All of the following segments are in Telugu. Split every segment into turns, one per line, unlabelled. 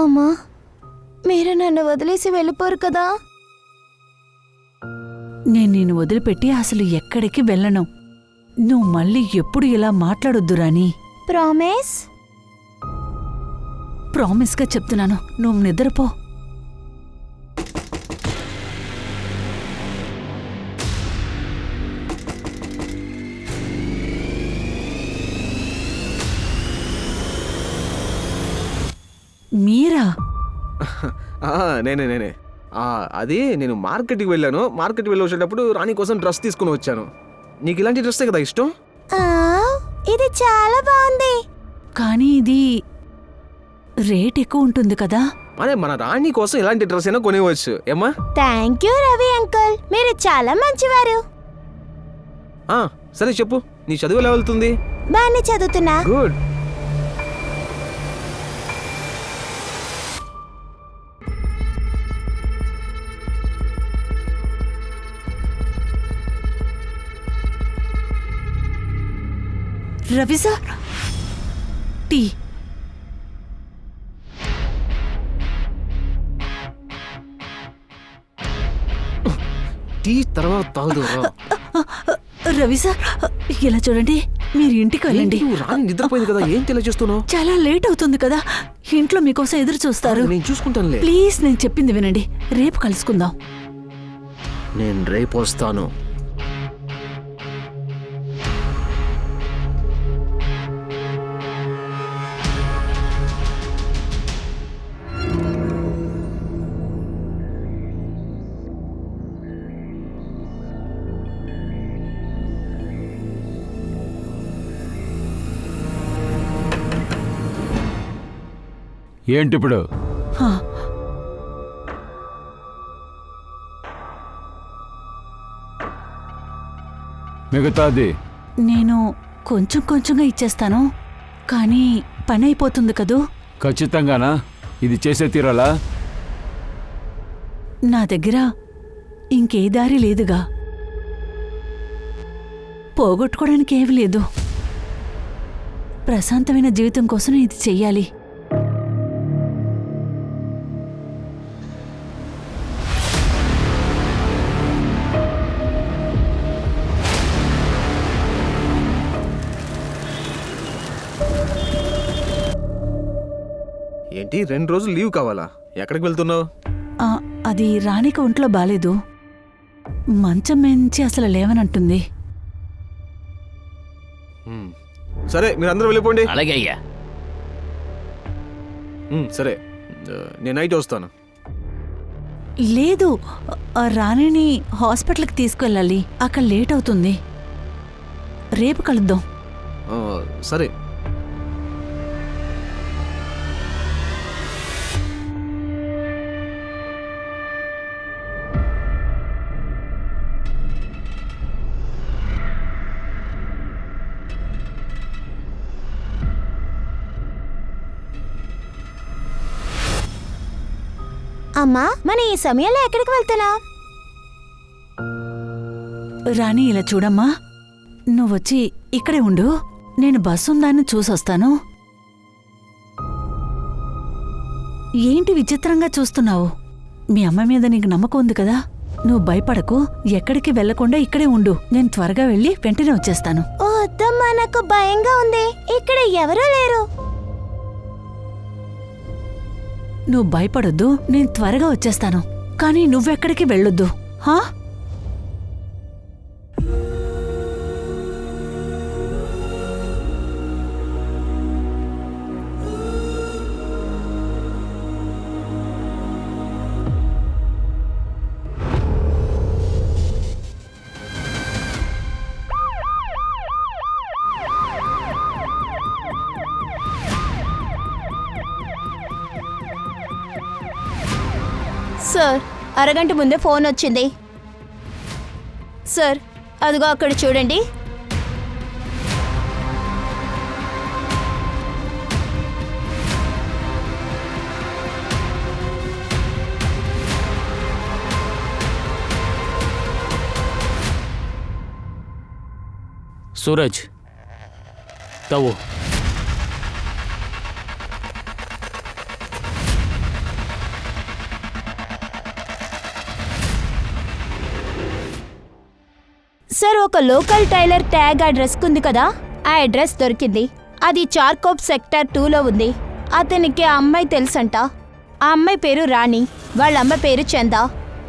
అమ్మా, మీరు నన్ను వదిలేసి వెళ్ళిపోరు కదా?
నేను నిన్ను వదిలిపెట్టి అసలు ఎక్కడికి వెళ్ళను. నువ్వు మళ్ళీ ఎప్పుడు ఇలా మాట్లాడొద్దు రాణి.
ప్రామిస్?
ప్రామిస్గా చెప్తున్నాను, నువ్వు నిద్రపో. మీరా?
నేనే. అది నేను మార్కెట్కి వెళ్ళాను. మార్కెట్కి వెళ్ళి వచ్చేటప్పుడు రాణి కోసం డ్రెస్ తీసుకుని వచ్చాను. నీకు ఇలాంటి డ్రెస్సే కదా ఇష్టం?
ఇది చాలా బాగుంది.
కానీ ఇది రేట్ ఎక్కువ ఉంటుంది కదా.
అదే మన రాణి కోసం ఇలాంటి డ్రెస్ అయినా కొనివచ్చు ఏమ్మా.
థ్యాంక్ యూ రవి అంకుల్, మీరు చాలా మంచివారు.
సరే చెప్పు, నీ చదువు ఎలా వెళ్తుంది?
బాగానే చదువుతున్నా.
Good.
Ravi sir, tea.
Tea తర్వాత తాగుదు.
రవి సార్, ఇలా చూడండి, మీరు ఇంటికి వెళ్ళండి.
రాణి నిద్రపోయింది కదా, ఏం తెలియజేస్తున్నావు?
చాలా లేట్ అవుతుంది కదా, ఇంట్లో మీకోసం ఎదురు చూస్తారు.
నేను చూసుకుంటానులే.
ప్లీజ్, నేను చెప్పింది వినండి. రేపు కలుసుకుందాం.
నేను రేపు వస్తాను.
ఏంటిప్పుడు? మిగతాది
నేను కొంచెం కొంచెంగా ఇచ్చేస్తాను, కానీ పని అయిపోతుంది కదూ.
ఖచ్చితంగానా? ఇది చేసే తీరాలా?
నా దగ్గర ఇంకే దారి లేదుగా, పోగొట్టుకోవడానికి ఏమీ లేదు. ప్రశాంతమైన జీవితం కోసం ఇది చెయ్యాలి.
ఏంటి 2 రోజులు లీవ్ కావాలా? ఎక్కడికి వెళ్తున్నావు?
అది రాణికి ఒంట్లో బాలేదు, మంచం మించి అసలు లేవనంటుంది.
సరే, మీరందరూ వెళ్ళిపోండి.
అలాగే అయ్యా.
సరే, నేను నైట్ వస్తాను.
లేదు, రాణిని హాస్పిటల్కి తీసుకెళ్ళాలి, అక్కడ లేట్ అవుతుంది. రేపు కలుద్దాం.
సరే.
అమ్మా, మన ఈ సమయంలో ఎక్కడికి వెళ్తున్నా?
రాణి, ఇలా చూడమ్మా, నువ్వొచ్చి ఇక్కడే ఉండు, నేను బస్సు ఉందాన్ని చూసొస్తాను. ఏంటి విచిత్రంగా చూస్తున్నావు? మీ అమ్మ మీద నీకు నమ్మకం ఉంది కదా, నువ్వు భయపడకు, ఎక్కడికి వెళ్లకుండా ఇక్కడే ఉండు. నేను త్వరగా వెళ్ళి వెంటనే వచ్చేస్తాను.
ఓ అత్తమ్మా, నాకు భయంగా ఉంది, ఇక్కడ ఎవరూ లేరు.
నువ్వు భయపడొద్దు, నేను త్వరగా వచ్చేస్తాను, కానీ నువ్వెక్కడికి వెళ్ళొద్దు. హా?
సార్, అరగంట ముందే ఫోన్ వచ్చింది. సార్, అదిగో అక్కడ చూడండి.
सूरज, तवो
ఒక లోకల్ టైలర్ ట్యాగ్ ఆ డ్రెస్ ఉంది కదా, ఆ అడ్రస్ దొరికింది. అది చార్కోప్ సెక్టర్ 2లో ఉంది. అతనికి ఆ అమ్మాయి తెలుసంట. ఆ అమ్మాయి పేరు రాణి, వాళ్ళ అమ్మ పేరు చందా.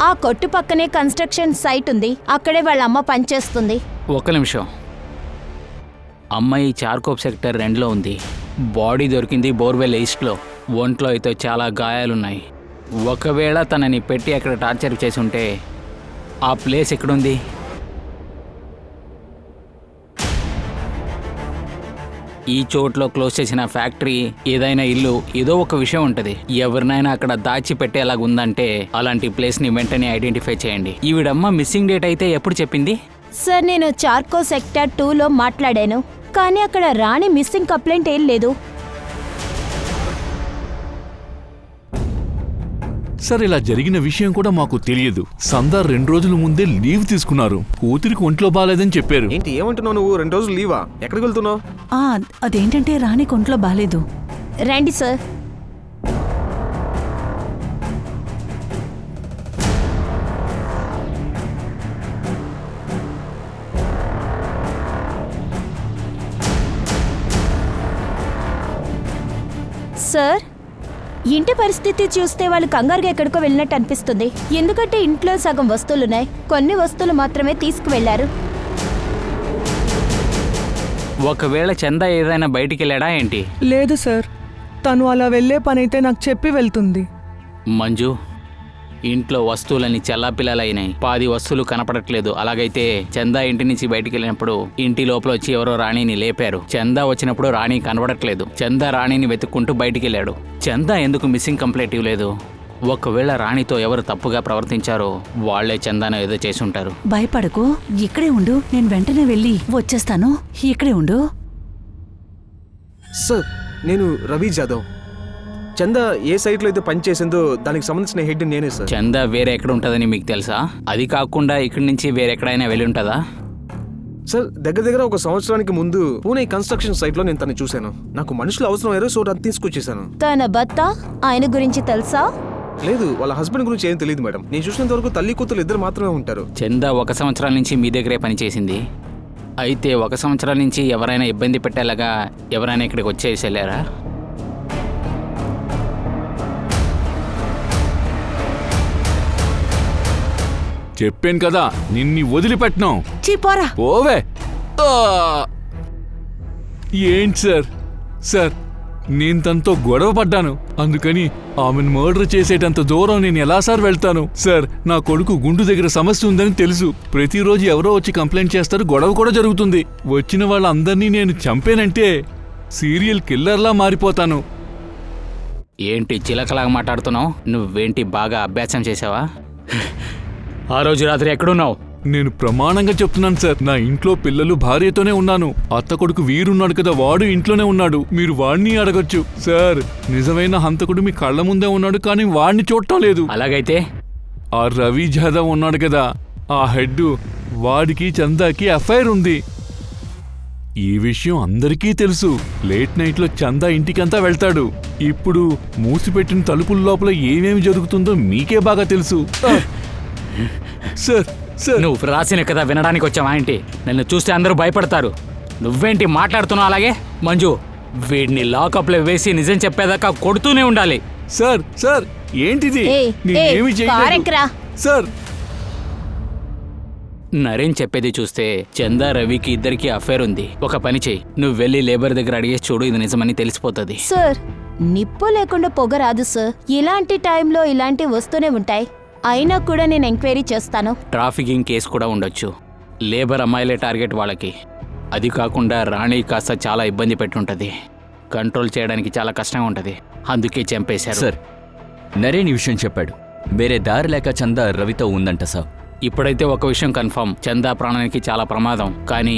ఆ కొట్టు పక్కనే కన్స్ట్రక్షన్ సైట్ ఉంది, అక్కడే వాళ్ళ అమ్మ పనిచేస్తుంది.
ఒక్క నిమిషం. అమ్మాయి చార్కోప్ సెక్టర్ 2లో ఉంది. బాడీ దొరికింది బోర్వెల్ ఈస్ట్లో. ఒంట్లో అయితే చాలా గాయాలున్నాయి. ఒకవేళ తనని పెట్టి అక్కడ టార్చర్ చేసి ఉంటే ఆ ప్లేస్ ఎక్కడుంది? ఈ చోట్లో క్లోజ్ చేసిన ఫ్యాక్టరీ, ఏదైనా ఇల్లు, ఏదో ఒక విషయం ఉంటుంది. ఎవరినైనా అక్కడ దాచి పెట్టేలాగా ఉందంటే అలాంటి ప్లేస్ని వెంటనే ఐడెంటిఫై చేయండి. ఈవిడమ్మ మిస్సింగ్ డేట్ అయితే ఎప్పుడు చెప్పింది?
సార్, నేను చార్కో సెక్టర్ 2లో మాట్లాడాను, కానీ అక్కడ రాణి మిస్సింగ్ కంప్లైంట్ ఏం లేదు.
సార్, ఇలా జరిగిన విషయం కూడా మాకు తెలియదు. సందా 2 రోజుల ముందే లీవ్ తీసుకున్నారు. కూతురికి ఒంట్లో బాగాలేదని చెప్పారు.
ఏంటి ఏమంటున్నావు నువ్వు? 2 రోజులు లీవా? ఎక్కడికి వెళ్తున్నావు?
అదేంటంటే రాణి కొంట్లో బాలేదు.
రండి సార్. సార్, ఇంటి పరిస్థితి చూస్తే వాళ్ళు కంగారుగా ఎక్కడికో వెళ్ళినట్టు అనిపిస్తుంది. ఎందుకంటే ఇంట్లో సగం వస్తువులున్నాయి, కొన్ని వస్తువులు మాత్రమే తీసుకువెళ్లారు.
ఒకవేళ చందా ఏదైనా బయటికి వెళ్ళాడా ఏంటి?
లేదు సార్, తను అలా వెళ్ళే పనైతే నాకు చెప్పి వెళ్తుంది.
మంజు, ఇంట్లో వస్తువులన్నీ చెల్లాపిల్లలైనాయి. 10 వస్తువులు కనపడట్లేదు. అలాగైతే చందా ఇంటి నుంచి బయటికి వెళ్ళినప్పుడు ఇంటి లోపల వచ్చి ఎవరో రాణిని లేపారు. చందా వచ్చినప్పుడు రాణి కనబడట్లేదు. చందా రాణిని వెతుక్కుంటూ బయటికి వెళ్ళాడు. చందా ఎందుకు మిస్సింగ్ కంప్లైంట్ ఇవ్వలేదు? ఒకవేళ రాణితో ఎవరు తప్పుగా ప్రవర్తించారో వాళ్లే చందాను ఏదో చేసి ఉంటారు.
భయపడకు, ఇక్కడే ఉండు. నేను వెంటనే వెళ్ళి వచ్చేస్తాను. ఇక్కడే ఉండు.
సార్, నేను రవి జాదవ్. చందా ఏ సైట్లో అయితే పని చేసిందో దానికి సంబంధించిన హెడ్ నేనే సార్.
చందా వేరే ఎక్కడ ఉంటుందని మీకు తెలుసా? అది కాకుండా ఇక్కడి నుంచి వేరెక్కడైనా వెళ్ళి ఉంటుందా?
సార్, దగ్గర ఒక సంవత్సరానికి ముందు పూణే కన్స్ట్రక్షన్ సైట్లో నేను తను చూశాను. నాకు మనుషులు అవసరం అయ్యారు, సో అది తీసుకొచ్చేసాను.
తన భర్త, ఆయన గురించి తెలుసా?
లేదు, వాళ్ళ హస్బెండ్ గురించి ఏం తెలియదు మేడం. నేను చూసినంత వరకు తల్లి కూతురు ఇద్దరు మాత్రమే ఉంటారు.
చందా 1 సంవత్సరం నుంచి మీ దగ్గరే పనిచేసింది. అయితే 1 సంవత్సరం నుంచి ఎవరైనా ఇబ్బంది పెట్టేలాగా ఎవరైనా ఇక్కడికి వచ్చేసి వెళ్ళారా?
చెప్పాను కదా, నిన్ని వదిలిపెట్టినాం.
చీపోరా.
ఓవే. ఏంటి సార్? సార్, నేను తనతో గొడవ పడ్డాను. అందుకని ఆమెను మర్డర్ చేసేటంత దూరం నేను ఎలా సార్ వెళ్తాను? సార్, నా కొడుకు గుండు దగ్గర సమస్య ఉందని తెలుసు. ప్రతిరోజు ఎవరో వచ్చి కంప్లైంట్ చేస్తారు, గొడవ కూడా జరుగుతుంది. వచ్చిన వాళ్ళందరినీ నేను చంపేనంటే సీరియల్ కిల్లర్లా మారిపోతాను.
ఏంటి చిలకలాగా మాట్లాడుతున్నావు? నువ్వేంటి బాగా అభ్యాసం చేసావా? ఆ రోజు రాత్రి ఎక్కడున్నావు?
నేను ప్రమాణంగా చెప్తున్నాను సార్, నా ఇంట్లో పిల్లలు భార్యతోనే ఉన్నాను. అత్త కొడుకు వీరున్నాడు కదా, వాడు ఇంట్లోనే ఉన్నాడు. మీరు వాడిని అడగొచ్చు. సార్, నిజమైన హంతకుడు మీ కళ్ళ ముందే ఉన్నాడు, కానీ వాడిని చూడటం లేదు.
అలాగైతే
ఆ రవి జాదవ్ ఉన్నాడు కదా, ఆ హెడ్, వాడికి చందాకి అఫైర్ ఉంది. ఈ విషయం అందరికీ తెలుసు. లేట్ నైట్లో చందా ఇంటికంతా వెళ్తాడు. ఇప్పుడు మూసిపెట్టిన తలుపుల లోపల ఏమేమి జరుగుతుందో మీకే బాగా తెలుసు. సార్,
నువ్వు రాసిన కథ వినడానికి వచ్చావా ఏంటి? నన్ను చూస్తే అందరూ భయపడతారు. నువ్వేంటి మాట్లాడుతున్నావు అలాగే? మంజు, వీడిని లాకప్లో వేసి నిజం చెప్పేదాకా కొడుతూనే ఉండాలి.
సార్, సార్, ఏంటిది? నేనేమి చేయలేదు సార్.
నరేన్ చెప్పేది చూస్తే చందా రవికి ఇద్దరికి అఫేర్ ఉంది. ఒక పని చెయ్యి, నువ్వు వెళ్ళి లేబర్ దగ్గర అడిగేసి చూడు, ఇది నిజమని తెలిసిపోతుంది.
సార్, నిప్పు లేకుండా పొగ రాదు సార్. ఇలాంటి టైంలో ఇలాంటి వస్తూనే ఉంటాయి. అయినా కూడా నేను ఎంక్వైరీ చేస్తాను.
ట్రాఫికింగ్ కేసు కూడా ఉండొచ్చు. లేబర్ అమ్మాయిలే టార్గెట్ వాళ్ళకి. అది కాకుండా రాణి కాస్త చాలా ఇబ్బంది పెట్టుంటది. కంట్రోల్ చేయడానికి చాలా కష్టంగా ఉంటుంది. అందుకే చంపేశారు.
సార్, నరేన్ ఈ విషయం చెప్పాడు. వేరే దారి లేక చందా రవితో ఉందంట సార్.
ఇప్పుడైతే ఒక విషయం కన్ఫర్మ్, చందా ప్రాణానికి చాలా ప్రమాదం. కానీ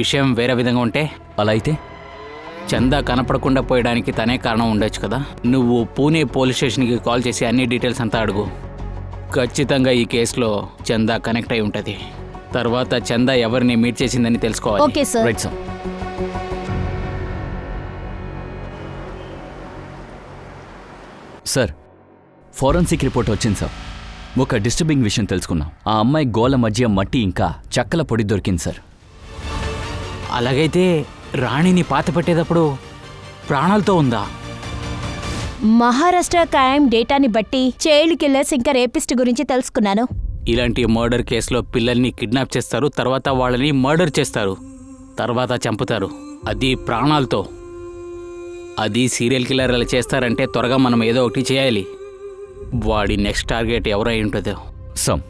విషయం వేరే విధంగా ఉంటే?
అలా అయితే
చందా కనపడకుండా పోయడానికి తనే కారణం ఉండొచ్చు కదా. నువ్వు పూణే పోలీస్ స్టేషన్కి కాల్ చేసి అన్ని డీటెయిల్స్ అంతా అడుగు. ఖచ్చితంగా ఈ కేసులో చందా కనెక్ట్ అయి ఉంటుంది. తర్వాత చందా ఎవరిని మీట్ చేసిందని తెలుసుకోవాలి.
Okay sir.
Right sir. Sir, forensic report వచ్చింది సార్. ఒక డిస్టర్బింగ్ విషయం తెలుసుకున్నాం. ఆ అమ్మాయి గోల మధ్య మట్టి ఇంకా చెక్కల పొడి దొరికింది సార్.
అలాగైతే రాణిని పాత పెట్టేటప్పుడు ప్రాణాలతో ఉందా?
మహారాష్ట్ర క్రైమ్ డేటాని బట్టి చైల్డ్ కిల్లర్స్ ఇంకా రేపిస్ట్ గురించి తెలుసుకున్నాను.
ఇలాంటి మర్డర్ కేసులో పిల్లల్ని కిడ్నాప్ చేస్తారు, తర్వాత వాళ్ళని మర్డర్ చేస్తారు, తర్వాత చంపుతారు, అది ప్రాణాలతో. అది సీరియల్ కిల్లర్ అలా చేస్తారంటే త్వరగా మనం ఏదో ఒకటి చేయాలి. వాడి నెక్స్ట్ టార్గెట్ ఎవరై ఉంటుందో.
సమ్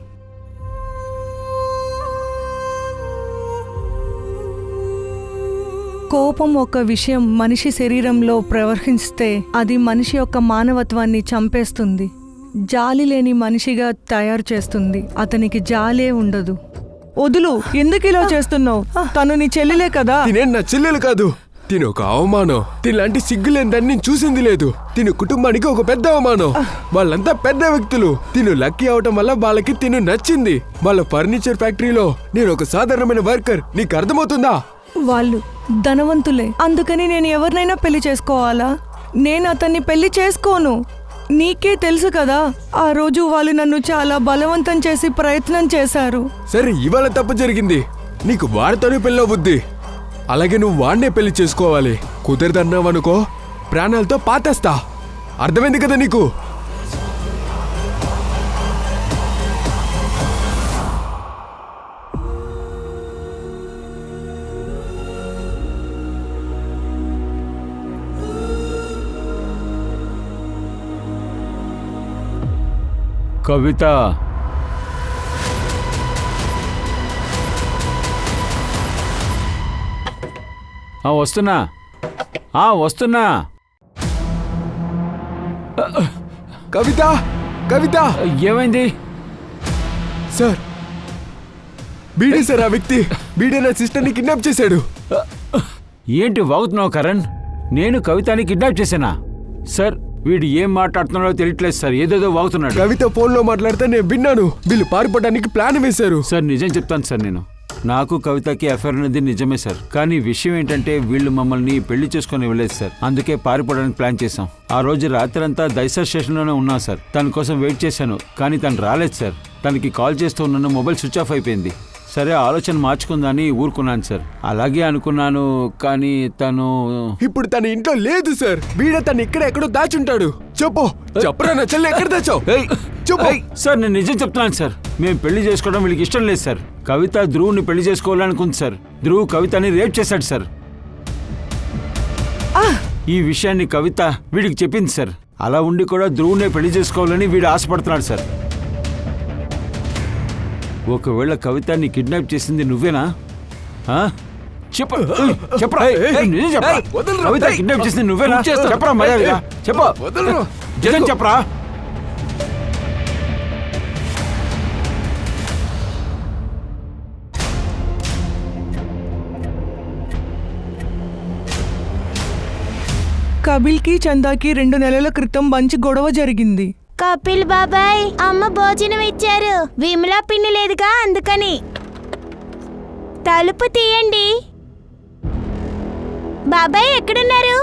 కోపం ఒక విషయం మనిషి శరీరంలో ప్రవహిస్తే అది మనిషి యొక్క మానవత్వాన్ని చంపేస్తుంది. జాలి లేని మనిషిగా తయారు చేస్తుంది. అతనికి జాలే ఉండదు. వదులు, ఎందుకు ఇలా చేస్తున్నావు? తను నీ చెల్లెలే కదా.
తినే నా చెల్లెలు కాదు, తిను ఒక అవమానం. తినలాంటి సిగ్గులేని దాన్ని చూసింది లేదు. తిను కుటుంబానికి ఒక పెద్ద అవమానం. వాళ్ళంతా పెద్ద వ్యక్తులు. తిను లక్కీ అవటం వల్ల వాళ్ళకి తిను నచ్చింది. వాళ్ళ ఫర్నిచర్ ఫ్యాక్టరీలో నేను ఒక సాధారణమైన వర్కర్. నీకు అర్థమవుతుందా?
వాళ్ళు ధనవంతులే, అందుకని నేను ఎవరినైనా పెళ్లి చేసుకోవాలా? నేను అతన్ని పెళ్లి చేసుకోను. నీకే తెలుసు కదా, ఆ రోజు వాళ్ళు నన్ను చాలా బలవంతం చేసి ప్రయత్నం చేశారు.
సరే, ఇవాళ తప్పు జరిగింది. నీకు వాడితోనే పెళ్ళవుద్ది. అలాగే నువ్వు వాడినే పెళ్లి చేసుకోవాలి. కుదరదన్నావనుకో ప్రాణాలతో పాతేస్తా. అర్థమైంది కదా నీకు?
కవిత, వస్తున్నా. వస్తున్నా.
కవిత, కవిత,
ఏమైంది?
సార్, బీడే సార్ ఆ వ్యక్తి. బీడే నా సిస్టర్ని కిడ్నాప్ చేశాడు.
ఏంటి వాగుతున్నావు కరణ్? నేను కవితని కిడ్నాప్ చేశానా? సార్, వీడు ఏం మాట్లాడుతున్నాడో తెలియట్లేదు సార్, ఏదేదో వాగుతున్నాడు.
కవిత ఫోన్లో మాట్లాడితే నేను విన్నాను. వీళ్ళు పారిపోవడానికి ప్లాన్ వేశారు.
సార్, నిజం చెప్తాను సార్, నాకు కవితకి అఫైర్ అనేది నిజమే సార్. కానీ విషయం ఏంటంటే వీళ్ళు మమ్మల్ని పెళ్లి చేసుకుని వెళ్ళలేదు సార్. అందుకే పారిపోవడానికి ప్లాన్ చేశాం. ఆ రోజు రాత్రంతా దైసర్ స్టేషన్లోనే ఉన్నా సార్. తన కోసం వెయిట్ చేశాను, కానీ తను రాలేదు సార్. తనకి కాల్ చేస్తూ ఉన్నాను, మొబైల్ స్విచ్ ఆఫ్ అయిపోయింది. సరే, ఆలోచన మార్చుకుందని ఊరుకున్నాను సార్. అలాగే అనుకున్నాను, కానీ తను
ఇప్పుడు తన ఇంట్లో లేదు సార్. వీడ తను ఇక్కడ ఎక్కడో దాచుంటాడు. చెప్పు, చెప్పరా నా చెల్లి ఎక్కడ దాచావు? చెప్పు
సార్. నేను నిజం చెప్తున్నాను సార్. మేము పెళ్లి చేసుకోవడం వీళ్ళకి ఇష్టం లేదు సార్. కవిత ధ్రువుని పెళ్లి చేసుకోవాలనుకుంది సార్. ధ్రువ్ కవితని రేప్ చేశాడు సార్. ఈ విషయాన్ని కవిత వీడికి చెప్పింది సార్. అలా ఉండి కూడా ధ్రువునే పెళ్లి చేసుకోవాలని వీడు ఆశపడుతున్నాడు సార్. ఒకవేళ కవితని కిడ్నాప్ చేసింది నువ్వేనా? చెప్పరా, కవిత కిడ్నాప్ చేసింది నువ్వేనా? చెప్పరా, మర్యాదగా చెప్పు, చెప్పరా.
కపిల్కి చందాకి 2 నెలల క్రితం మంచి గొడవ జరిగింది.
కపిల్ బాబాయ్, అమ్మ భోజనం ఇచ్చారు. విమలా పిన్ని లేదుగా, అందుకని. తలుపు తీయండి. బాబాయ్ ఎక్కడున్నారు?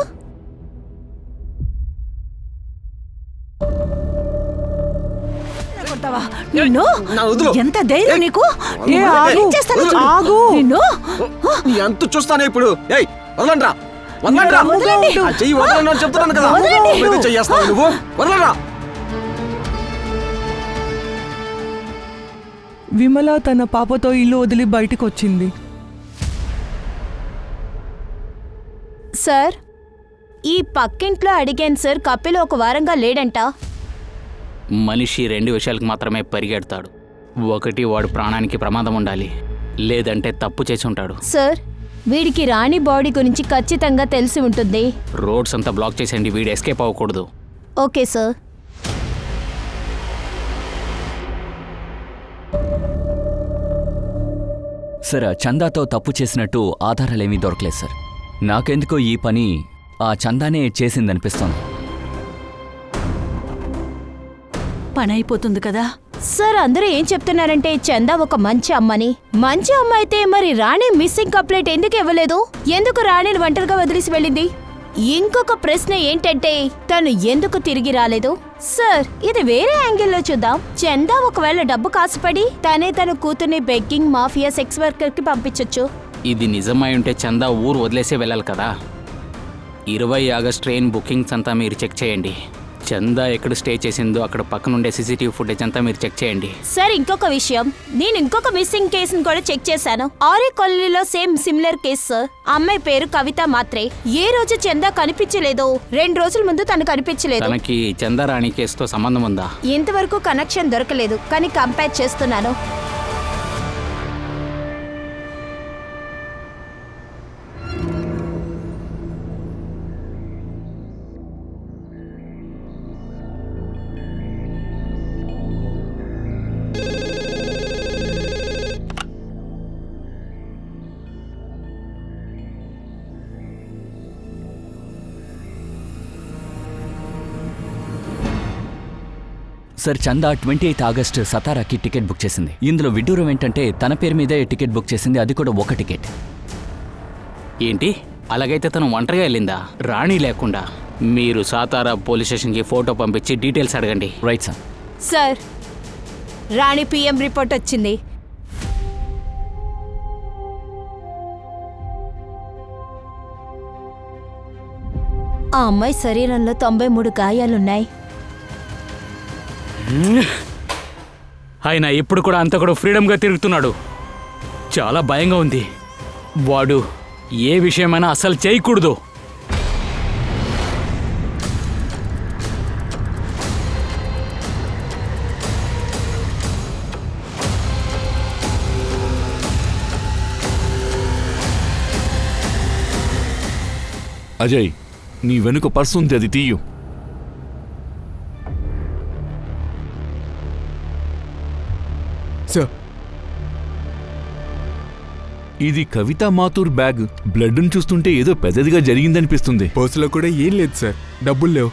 ఎంత ధైర్యం నీకు?
ఎంత చూస్తానే ఇప్పుడు. వదలండ్రా, వదలండ్రా. చెయ్యి వదలండి అని చెప్తున్నాను కదా. చెయ్యేస్తావు నువ్వు. వదలండ్రా.
విమల తన పాపతో ఇల్లు వదిలి బయటకొచ్చింది.
సార్, ఈ పక్కింట్లో అడిగాను సార్. కపిల్ ఒక వారంగా లేడంట.
మనిషి 2 విషయాలకు మాత్రమే పరిగెడతాడు. ఒకటి, వాడు ప్రాణానికి ప్రమాదం ఉండాలి, లేదంటే తప్పు చేసి ఉంటాడు.
సార్, వీడికి రాణి బాడీ గురించి ఖచ్చితంగా తెలిసి ఉంటుంది.
రోడ్స్ అంతా బ్లాక్ చేసేయండి, వీడు ఎస్కేప్ అవ్వకూడదు.
Okay sir.
సార్, చందాతో తప్పు చేసినట్టు ఆధారాలేమీ దొరకలేదు సార్. నాకెందుకో ఈ పని ఆ చందానే చేసిందనిపిస్తోంది.
పని అయిపోతుంది కదా.
సార్, అందరూ ఏం చెప్తున్నారంటే చందా ఒక మంచి అమ్మని. మంచి అమ్మ అయితే మరి రాణి మిస్సింగ్ కంప్లైంట్ ఎందుకు ఇవ్వలేదు? ఎందుకు రాణిని ఒంటరిగా వదిలేసి వెళ్ళింది? ఇంకొక ప్రశ్న ఏంటంటే తను ఎందుకు తిరిగి రాలేదు? సార్, ఇది వేరే యాంగిల్లో చూద్దాం. చందా ఒకవేళ డబ్బు కాసుపడి తనే తన కూతుర్ని బెగ్గింగ్ మాఫియా సెక్స్ వర్కర్ కి పంపించొచ్చు.
ఇది నిజమై ఉంటే చందా ఊరు వదిలేసే వెళ్ళాలి కదా. 20 ఆగస్ట్ ట్రైన్ బుకింగ్స్ అంతా మీరు చెక్ చేయండి. చందా ఎక్కడ స్టే చేసిందో అక్కడ పక్కనుండే సీసీటీవీ ఫుటేజ్ అంతా మీరు చెక్ చేయండి.
సార్, ఇంకొక విషయం, నేను ఇంకొక మిస్సింగ్ కేసును కూడా చెక్ చేశాను. ఆరే కాలనీలో సేమ్ సిమిలర్ కేసు సార్. అమ్మాయి పేరు కవిత మాత్రే. ఏ రోజు చందా కనిపించలేదు. 2 రోజుల ముందు తను కనిపించలేదు.
తనకి చందారాణి కేసుతో సంబంధం ఉందా?
ఇంతవరకు కనెక్షన్ దొరకలేదు, కానీ కంపేర్ చేస్తున్నాను.
సార్, చందా 28 ఆగస్టు సతారాకి టికెట్ బుక్ చేసింది. ఇందులో విడ్డూరం ఏంటంటే తన పేరు మీదే టికెట్ బుక్ చేసింది, అది కూడా ఒక టికెట్.
ఏంటి? అలాగైతే తను ఒంటరిగా వెళ్ళిందా, రాణి లేకుండా? మీరు సాతారా పోలీస్ స్టేషన్కి ఫోటో పంపించి డీటెయిల్స్ అడగండి.
Right sir.
సార్, రాణి పిఎం రిపోర్ట్ వచ్చింది. ఆ అమ్మాయి శరీరంలో 93 గాయాలున్నాయి.
ఆయన ఇప్పుడు కూడా అంత కూడా ఫ్రీడమ్గా తిరుగుతున్నాడు. చాలా భయంగా ఉంది. వాడు ఏ విషయమైనా అసలు చేయకూడదు.
అజయ్, నీ వెనుక పర్సు ఉంది, అది తీయు.
సార్,
ఇది కవితా మాథూర్ బ్యాగ్. బ్లడ్ను చూస్తుంటే ఏదో పెద్దదిగా జరిగిందనిపిస్తుంది.
పర్సులో కూడా ఏం లేదు సార్, డబ్బులు లేవు.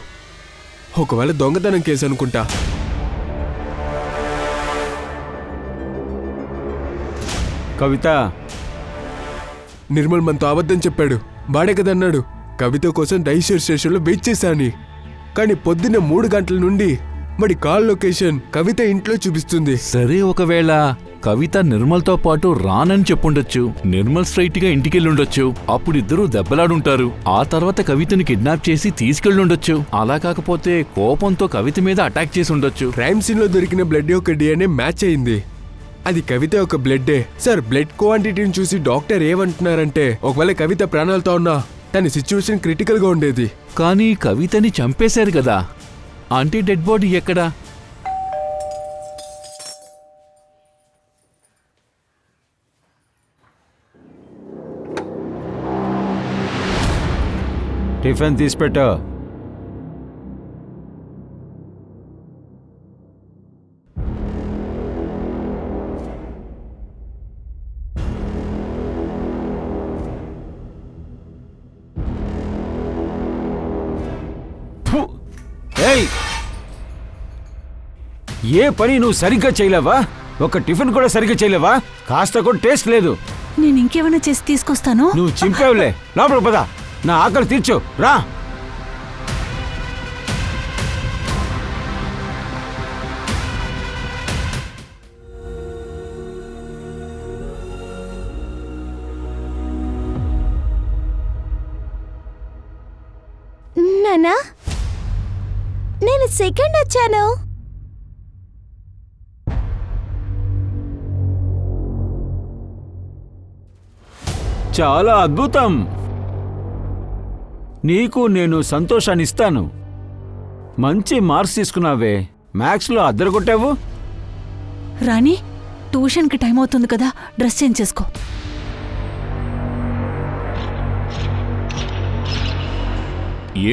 ఒకవేళ దొంగతనం కేసు అనుకుంటా.
కవిత,
నిర్మల్ మనతో అబద్ధం చెప్పాడు. వాడే కదన్నాడు కవిత కోసం డైషర్ స్టేషన్లో వెయిట్ చేశాని. కానీ పొద్దున్న 3 గంటల నుండి మరి కాల్ లొకేషన్ కవిత ఇంట్లో చూపిస్తుంది.
సరే, ఒకవేళ కవిత నిర్మల్తో పాటు రానని చెప్పుండొచ్చు. నిర్మల్ స్ట్రైట్ గా ఇంటికెళ్ళుండొచ్చు. అప్పుడు ఇద్దరూ దెబ్బలాడుంటారు. ఆ తర్వాత కవితని కిడ్నాప్ చేసి తీసుకెళ్ళుండొచ్చు. అలా కాకపోతే కోపంతో కవిత మీద అటాక్ చేసి ఉండొచ్చు.
క్రైమ్ సీన్ లో దొరికిన బ్లడ్ యొక్క డిఎన్ఏ మ్యాచ్ అయింది. అది కవిత యొక్క బ్లడ్డే. సార్, బ్లడ్ క్వాంటిటీని చూసి డాక్టర్ ఏమంటున్నారంటే ఒకవేళ కవిత ప్రాణాలతో ఉన్నా తన సిచ్యువేషన్ క్రిటికల్ గా ఉండేది.
కానీ కవితని చంపేశారు కదా, అంటే డెడ్ బాడీ ఎక్కడా?
టిఫిన్ తీసిపెట్టు. ఏయ్, ఏ పని నువ్వు సరిగ్గా చేయలేవా? ఒక టిఫిన్ కూడా సరిగ్గా చేయలేవా? కాస్త కూడా టేస్ట్ లేదు.
నేను ఇంకేమైనా చేసి తీసుకొస్తాను.
నువ్వు చింపావులే. లోపల పద, నా ఆకలి తీర్చు. రా.
నానా, నేను సెకండ్ వచ్చాను.
చాలా అద్భుతం. నీకు నేను సంతోషాన్ని ఇస్తాను. మంచి మార్క్స్ తీసుకున్నావే. మ్యాథ్స్లో అద్దరగొట్టావు.
రాణి, ట్యూషన్కి టైం అవుతుంది కదా, డ్రెస్ చేంజ్ చేసుకో.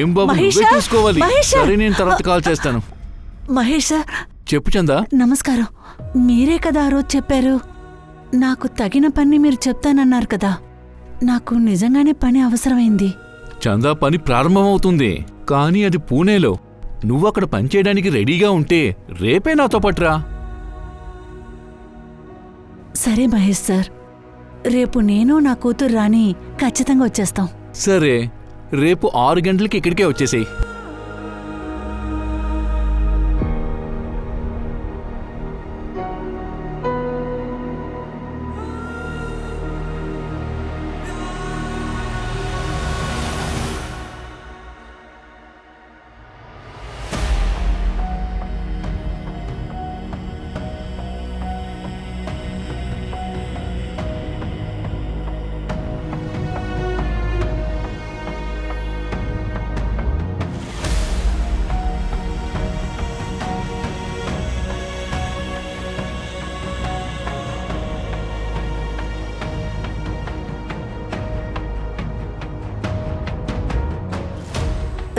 ఏం బాబు,
మహేష్
నువ్వే
సార్,
చూసుకోవాలి.
మహేష్ సార్.
సరే, నేను తర్వాత కాల్ చేస్తాను.
మహేష్ సార్,
చెప్పు చందా.
నమస్కారం. మీరే కదా ఆ రోజు చెప్పారు నాకు తగిన పని మీరు చెప్తానన్నారు కదా. నాకు నిజంగానే పని అవసరమైంది.
చందా, పని ప్రారంభమవుతుంది, కానీ అది పూణేలో. నువ్వు అక్కడ పనిచేయడానికి రెడీగా ఉంటే రేపే నాతో పట్రా.
సరే మహేష్ సార్, రేపు నేను నా కూతురు రాణి ఖచ్చితంగా వచ్చేస్తాం.
సరే, రేపు 6 గంటలకి ఇక్కడికే వచ్చేసేయి.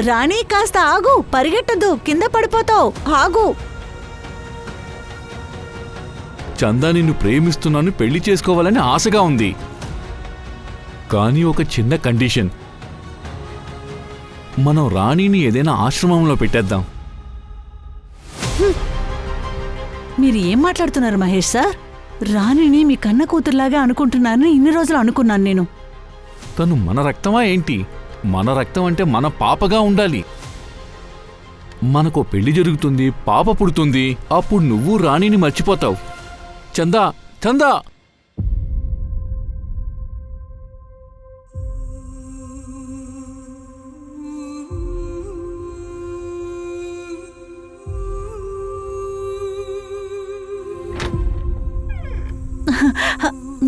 రాణి కాస్త ఆగు, పరిగెట్టదు, కింద పడిపోతావు, ఆగు.
చందా నిన్ను ప్రేమిస్తున్నాను, పెళ్లి చేసుకోవాలని ఆశగా ఉంది. కానీ ఒక చిన్న కండిషన్, మనం రాణిని ఏదైనా ఆశ్రమంలో పెట్టేద్దాం.
మీరు ఏం మాట్లాడుతున్నారు మహేష్ సార్? రాణిని మీ కన్న కూతురులాగా అనుకుంటున్నానని ఇన్ని రోజులు అనుకున్నాను నేను.
తను మన రక్తమా ఏంటి? మన రక్తం అంటే మన పాపగా ఉండాలి. మనకో పెళ్లి జరుగుతుంది, పాప పుడుతుంది, అప్పుడు నువ్వు రాణిని మర్చిపోతావు. చందా, చందా!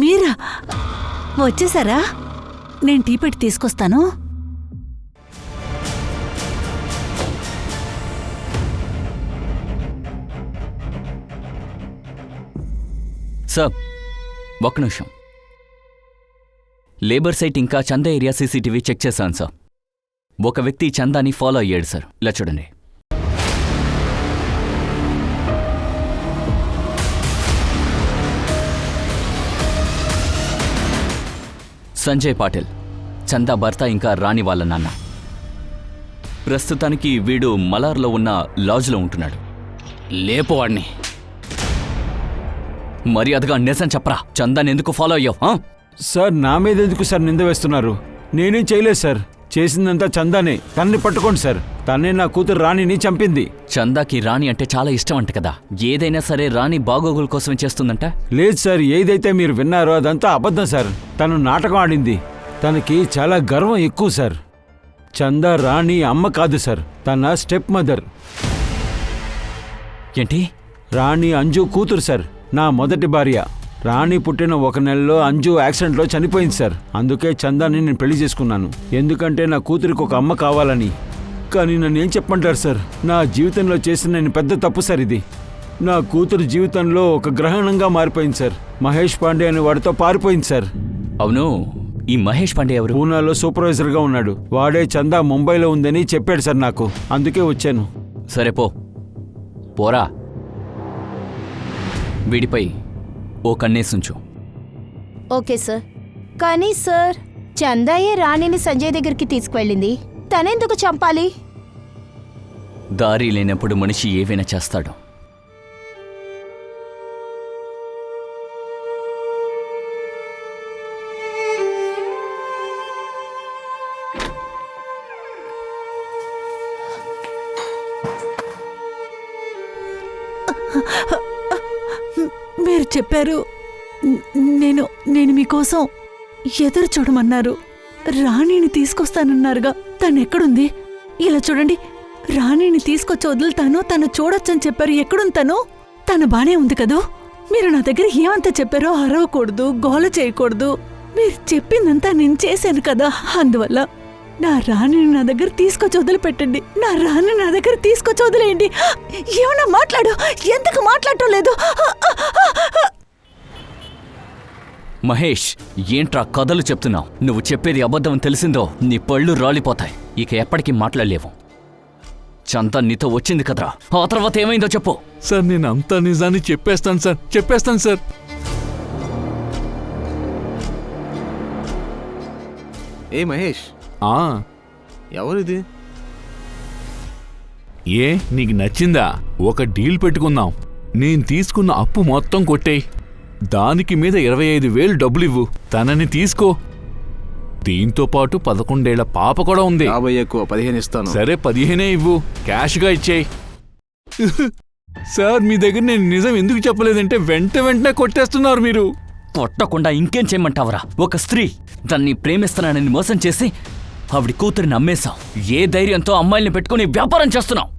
మీరా వచ్చేసారా? నేను టీ పెట్టి తీసుకొస్తాను.
సార్, ఒక్క నిమిషం. లేబర్ సైట్ ఇంకా చందా ఏరియా సీసీటీవీ చెక్ చేశాను సార్. ఒక వ్యక్తి చందాని ఫాలో అయ్యాడు సార్. ఇలా చూడండి. సంజయ్ పాటిల్, చందా భర్త ఇంకా రాణి వాళ్ళ నాన్న. ప్రస్తుతానికి వీడు మలార్లో ఉన్న లాడ్జ్లో ఉంటున్నాడు.
లేపు వాడిని.
మర్యాదగా నిజం చెప్పరా, చందాని ఎందుకు ఫాలో అయ్యావు?
సార్, నా మీద ఎందుకు సార్ నింద వేస్తున్నారు? నేనేం చేయలేదు సార్. చేసిందంతా చందానే. తనని పట్టుకోండి సార్. తనే నా కూతురు రాణిని చంపింది.
చందాకి రాణి అంటే చాలా ఇష్టం అంట కదా. ఏదైనా సరే రాణి బాగోగుల కోసమే చేస్తుందంట.
లేదు సార్, ఏదైతే మీరు విన్నారో అదంతా అబద్ధం సార్. తను నాటకం ఆడింది. తనకి చాలా గర్వం ఎక్కువ సార్. చందా రాణి అమ్మ కాదు సార్, తన స్టెప్ మదర్.
ఏంటి?
రాణి అంజు కూతురు సార్, నా మొదటి భార్య. రాణి పుట్టిన 1 నెలలో అంజు యాక్సిడెంట్లో చనిపోయింది సార్. అందుకే చందాని నేను పెళ్లి చేసుకున్నాను. ఎందుకంటే నా కూతురికి ఒక అమ్మ కావాలని. కానీ నన్ను ఏం చెప్పమంటారు సార్? నా జీవితంలో చేసిన నేను పెద్ద తప్పు సార్ ఇది. నా కూతురు జీవితంలో ఒక గ్రహణంగా మారిపోయింది సార్. మహేష్ పాండే అనే వాడితో పారిపోయింది సార్.
అవును, ఈ మహేష్ పాండే ఎవరు?
పూనాలో సూపర్వైజర్గా ఉన్నాడు. వాడే చందా ముంబైలో ఉందని చెప్పాడు సార్ నాకు. అందుకే వచ్చాను.
సరే పోరా. వీడిపై ఓ కన్నేసుంచు.
Okay sir. కానీ సార్, చందాయే రాణిని సంజయ్ దగ్గరికి తీసుకువెళ్ళింది. తనెందుకు చంపాలి?
దారి లేనప్పుడు మనిషి ఏవైనా చేస్తాడు.
మీరు చెప్పారు, నేను మీకోసం ఎదురు చూడమన్నారు. రాణిని తీసుకొస్తానన్నారుగా. తను ఎక్కడుంది? ఇలా చూడండి, రాణిని తీసుకొచ్చి వదులుతాను, తను చూడొచ్చని చెప్పారు. ఎక్కడుంది తను? తను బానే ఉంది కదూ? మీరు నా దగ్గర ఏమంతా చెప్పారో అరవకూడదు, గోల చేయకూడదు. మీరు చెప్పిందంతా నేను చేశాను కదా. అందువల్ల నా రాణిని నా దగ్గర తీసుకొచ్చి వదిలిపెట్టండి. నా రాణిని నా దగ్గర తీసుకొచ్చి వదిలేయండి. ఏమన్నా మాట్లాడు. ఎందుకు మాట్లాడటం లేదు?
మహేష్, ఏంట్రా కథలు చెప్తున్నావు? నువ్వు చెప్పేది అబద్ధం తెలిసిందో నీ పళ్ళు రాలిపోతాయి. ఇక ఎప్పటికీ మాట్లాడలేవు. చందా నీతో వచ్చింది కదరా, ఆ తర్వాత ఏమైందో చెప్పు.
సార్, నేను అంతా నిజాన్ని చెప్పేస్తాను సార్, చెప్పేస్తాను సార్.
ఏ మహేష్, ఎవరిది?
నీకు నచ్చిందా? ఒక డీల్ పెట్టుకుందాం. నేను తీసుకున్న అప్పు మొత్తం కొట్టేయ్. దానికి మీద 25,000 డబ్బులివ్వు. తనని తీసుకో. దీంతో పాటు 11 ఏళ్ల పాప కూడా ఉంది.
50 ఎక్కువ 15 ఇస్తాను.
సరే 15 ఇవ్వు, క్యాష్గా ఇచ్చేయి. సార్ మీ దగ్గర నేను నిజం ఎందుకు చెప్పలేదంటే వెంటనే కొట్టేస్తున్నారు మీరు.
కొట్టకుండా ఇంకేం చేయమంటావరా? ఒక స్త్రీ దాన్ని ప్రేమిస్తున్నానని మోసం చేసి ఆవిడి కూతురిని అమ్మేశాం. ఏ ధైర్యంతో అమ్మాయిల్ని పెట్టుకుని వ్యాపారం చేస్తున్నావు?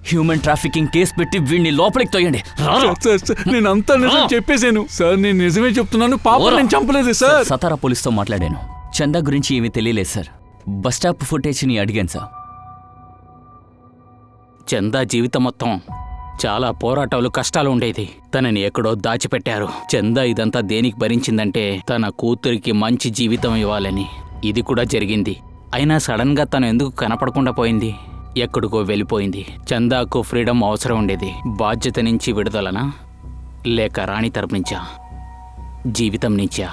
హ్యూమన్ ట్రాఫికింగ్ కేసు పెట్టి వీడిని లోపలికి తోయండి.
సార్ నేను అంతా నిజం చెప్పేశాను సార్. నేను నిజమే చెప్తున్నాను. పాప నేను చంపలేదు సార్.
సతారా పోలీస్తో మాట్లాడాను. చందా గురించి ఏమీ తెలియలేదు సార్. బస్ స్టాప్ ఫుటేజ్ని అడిగాను సార్.
చందా జీవితం మొత్తం చాలా పోరాటాలు కష్టాలు ఉండేది. తనని ఎక్కడో దాచిపెట్టారు. చందా ఇదంతా దేనికి భరించిందంటే తన కూతురికి మంచి జీవితం ఇవ్వాలని. ఇది కూడా జరిగింది. అయినా సడన్ గా తను ఎందుకు కనపడకుండా పోయింది? ఎక్కడికో వెళ్ళిపోయింది. చందాకు ఫ్రీడమ్ అవసరం ఉండేది. బాధ్యత నుంచి విడుదలనా, లేక రాణి తరపు నుంచా, జీవితం నుంచా?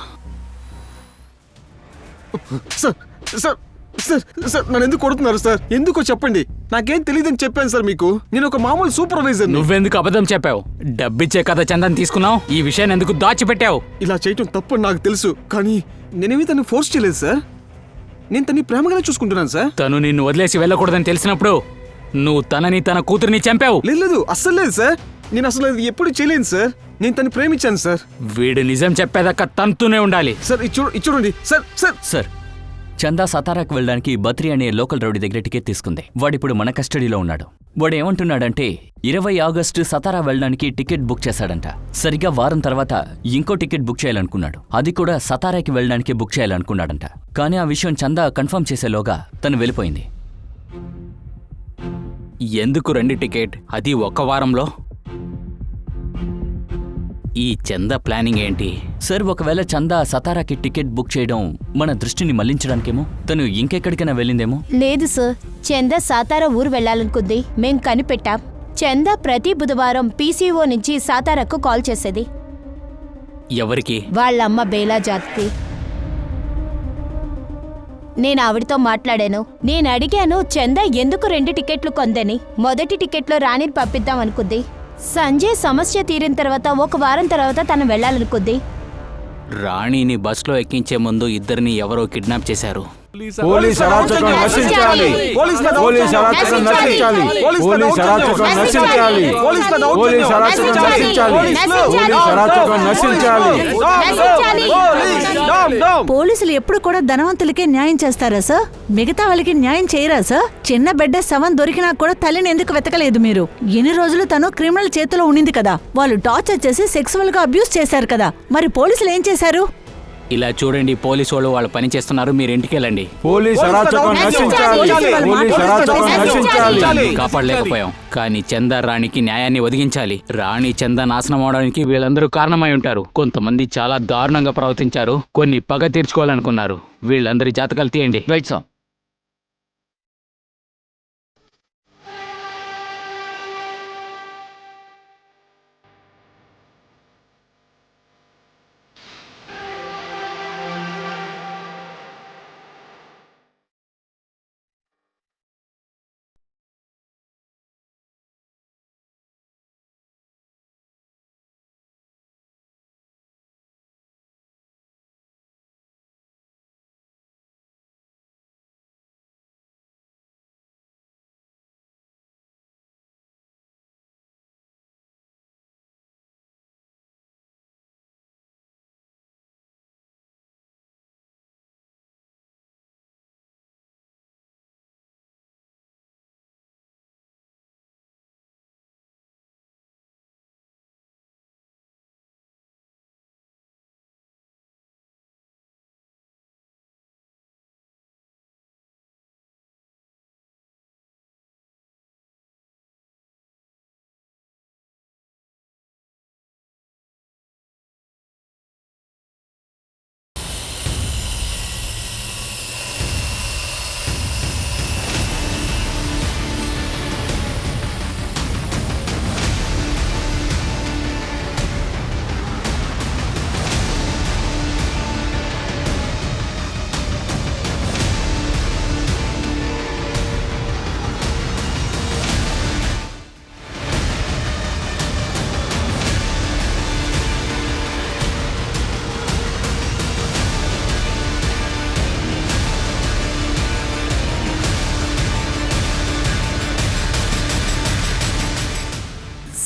సార్ సార్ సార్ సార్ నన్ను ఎందుకు కొడుతున్నారు సార్? ఎందుకో చెప్పండి. నాకేం తెలియదని చెప్పాను సార్ మీకు. నేను ఒక మామూలు సూపర్వైజర్.
నువ్వెందుకు అబద్ధం చెప్పావు? డబ్బిచ్చే కదా చందాని తీసుకున్నావు. ఈ విషయాన్ని ఎందుకు దాచిపెట్టావు?
ఇలా చేయటం తప్పు నాకు తెలుసు, కానీ నేనేమి తను ఫోర్స్ చేయలేదు సార్. నేను తన్ని ప్రేమగానే చూసుకుంటున్నాను సార్.
తను నిన్ను వదిలేసి వెళ్ళకూడదని తెలిసినప్పుడు నువ్వు తనని తన కూతురిని చంపావు.
లేదు అస్సలు లేదు సార్. నేను అసలు అది ఎప్పుడు చేయలేను సార్. నేను తన్ని ప్రేమించాను సార్.
వీడు నిజం చెప్పేదాకా తంతూనే ఉండాలి.
సార్ చూడండి సార్. సార్
సార్, చందా సతారాకు వెళ్ళడానికి బద్రి అనే లోకల్ రౌడీ దగ్గర టికెట్ తీసుకుంది. వాడిప్పుడు మన కస్టడీలో ఉన్నాడు. వాడు ఏమంటున్నాడంటే 20 ఆగస్టు సతారా వెళ్ళడానికి టికెట్ బుక్ చేశాడంట. సరిగ్గా వారం తర్వాత ఇంకో టికెట్ బుక్ చేయాలనుకున్నాడు. అది కూడా సతారాకి వెళ్ళడానికి బుక్ చేయాలనుకున్నాడంట. కానీ ఆ విషయం చందా కన్ఫర్మ్ చేసేలోగా తను వెళ్ళిపోయింది.
ఎందుకు 2 టికెట్, అది ఒక్క వారంలో? ఈ చందా ప్లానింగ్ ఏంటి?
సార్, ఒకవేళ చందా సతారాకి టికెట్ బుక్ చేయడం మన దృష్టిని మళ్లించడానికేమో. తను ఇంకెక్కడికైనా వెళ్ళిందేమో.
లేదు సార్, చందా సాతారా ఊరు వెళ్ళాలనుకుంది. మేం కనిపెట్టాం. చందా ప్రతి బుధవారం పీసీఓ నుంచి సాతారాకు కాల్ చేసేది.
ఎవరికి?
వాళ్ళమ్మ బేలా జాతికి. నేను ఆవిడతో మాట్లాడాను. నేను అడిగాను చందా ఎందుకు 2 టికెట్లు కొందని. మొదటి టికెట్లో రాణిని పంపిద్దాం అనుకుంది. సంజయ్ సమస్య తీరిన తర్వాత ఒక వారం తర్వాత తను వెళ్ళాలనుకుంది.
రాణిని బస్లో ఎక్కించే ముందు ఇద్దరిని ఎవరో కిడ్నాప్ చేశారు.
పోలీస్ అరాచకం నశించాలి. పోలీస్ అరాచకం నశించాలి. పోలీస్ అరాచకం నశించాలి. పోలీస్ అరాచకం నశించాలి. పోలీస్ అరాచకం నశించాలి.
పోలీసులు ఎప్పుడు కూడా ధనవంతులకే న్యాయం చేస్తారా సార్? మిగతా వాళ్ళకి న్యాయం చేయరా సార్? చిన్న బిడ్డ శవం దొరికినా కూడా తల్లిని ఎందుకు వెతకలేదు మీరు? ఎన్ని రోజులు తను క్రిమినల్ చేతిలో ఉండింది కదా. వాళ్ళు టార్చర్ చేసి సెక్సువల్ గా అబ్యూస్ చేశారు కదా. మరి పోలీసులు ఏం చేశారు?
ఇలా చూడండి, పోలీసు వాళ్ళు పని చేస్తున్నారు. మీరు ఇంటికి వెళ్ళండి.
పోలీస్ అరాచకం నశించాలి. పోలీస్ అరాచకం నశించాలి.
కాపాడలేకపోయాం, కానీ చందా రాణికి న్యాయాన్ని ఒదిగించాలి. రాణి చందా నాశనం అవడానికి వీళ్ళందరూ కారణమై ఉంటారు. కొంతమంది చాలా దారుణంగా ప్రవర్తించారు, కొన్ని పగ తీర్చుకోవాలనుకున్నారు. వీళ్ళందరి జాతకాలు తీయండి.
Right sir.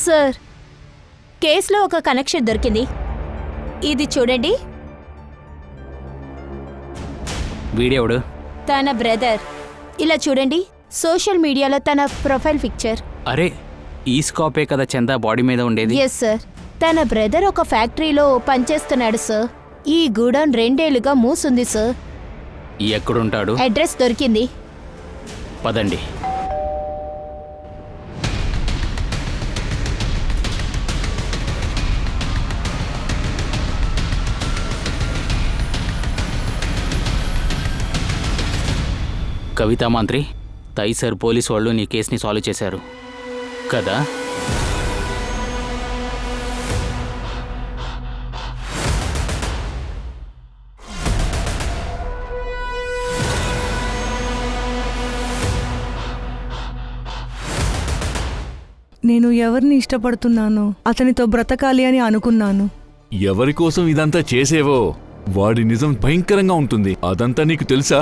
సార్ కేసులో ఒక కనెక్షన్ దొరికింది. ఇది చూడండి.
వీడెవడు?
తన బ్రదర్. ఇలా చూడండి, సోషల్ మీడియాలో తన ప్రొఫైల్ పిక్చర్.
అరే ఈ స్కాపే కదా చందా బాడీ మీద ఉండేది.
Yes sir. తన బ్రదర్ ఒక ఫ్యాక్టరీలో పనిచేస్తున్నాడు సార్. ఈ గూడౌన్ 2 ఏళ్లుగా మూసుంది సార్.
ఎక్కడుంటాడు?
అడ్రస్ దొరికింది.
పదండి. కవితా మంత్రి, తైసర్ పోలీసు వాళ్ళు నీ కేసుని సాల్వ్ చేశారు కదా?
నేను ఎవరిని ఇష్టపడుతున్నానో అతనితో బ్రతకాలి అని అనుకున్నాను.
ఎవరి కోసం ఇదంతా చేసేవో వాడి నిజం భయంకరంగా ఉంటుంది. అదంతా నీకు తెలుసా?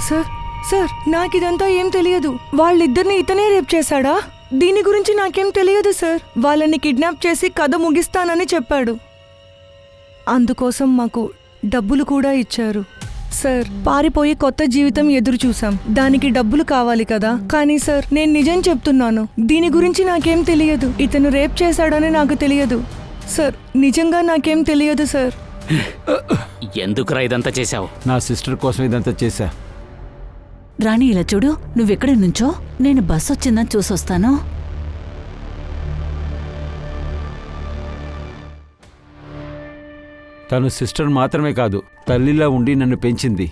సార్ సార్ నాకిదంతా ఏం తెలియదు. వాళ్ళిద్దరిని ఇతనే రేప్ చేశాడా? దీని గురించి నాకేం తెలియదు సార్. వాళ్ళని కిడ్నాప్ చేసి కథ ముగిస్తానని చెప్పాడు. అందుకోసం మాకు డబ్బులు కూడా ఇచ్చారు. సార్ పారిపోయి కొత్త జీవితం ఎదురు చూసాం. దానికి డబ్బులు కావాలి కదా. కానీ సార్ నేను నిజం చెప్తున్నాను, దీని గురించి నాకేం తెలియదు. ఇతను రేప్ చేశాడని నాకు తెలియదు సార్. నిజంగా నాకేం తెలియదు సార్.
ఎందుకురా ఇదంతా చేశావు?
నా సిస్టర్ కోసం ఇదంతా చేశా.
రాణి ఇలా చూడు, నువ్వెక్కడి నుంచో నేను బస్ వచ్చిందని చూసొస్తాను.
తను సిస్టర్ మాత్రమే కాదు, తల్లిలా ఉండి నన్ను పెంచింది.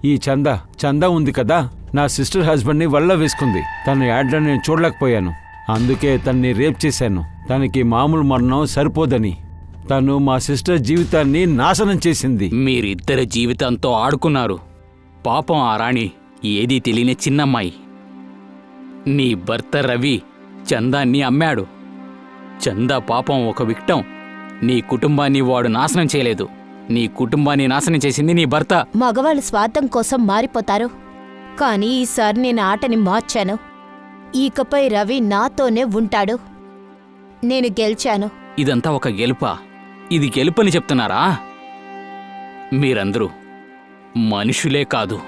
ఈ చందా ఉంది కదా, నా సిస్టర్ హస్బెండ్ని వల్ల వేసుకుంది. తన యాడ్లో నేను చూడలేకపోయాను. అందుకే తన్ని రేప్ చేశాను. తనకి మామూలు మరణం సరిపోదని. తను మా సిస్టర్ జీవితాన్ని నాశనం చేసింది.
మీరిద్దరి జీవితంతో ఆడుకున్నారు. పాపం ఆ రాణి ఏదీ తెలియని చిన్నమ్మాయి. నీ భర్త రవి చందాన్ని అమ్మాడు. చందా పాపం ఒక విక్టం. నీ కుటుంబాన్ని వాడు నాశనం చేయలేదు. నీ కుటుంబాన్ని నాశనం చేసింది నీ భర్త.
మగవాళ్ళు స్వార్థం కోసం మారిపోతారు, కానీ ఈసారి నేను ఆటని మార్చాను. ఇకపై రవి నాతోనే ఉంటాడు. నేను గెలిచాను.
ఇదంతా ఒక గెలుపా? ఇది గెలుపని చెప్తున్నారా? మీరందరూ మనుషులే కాదు,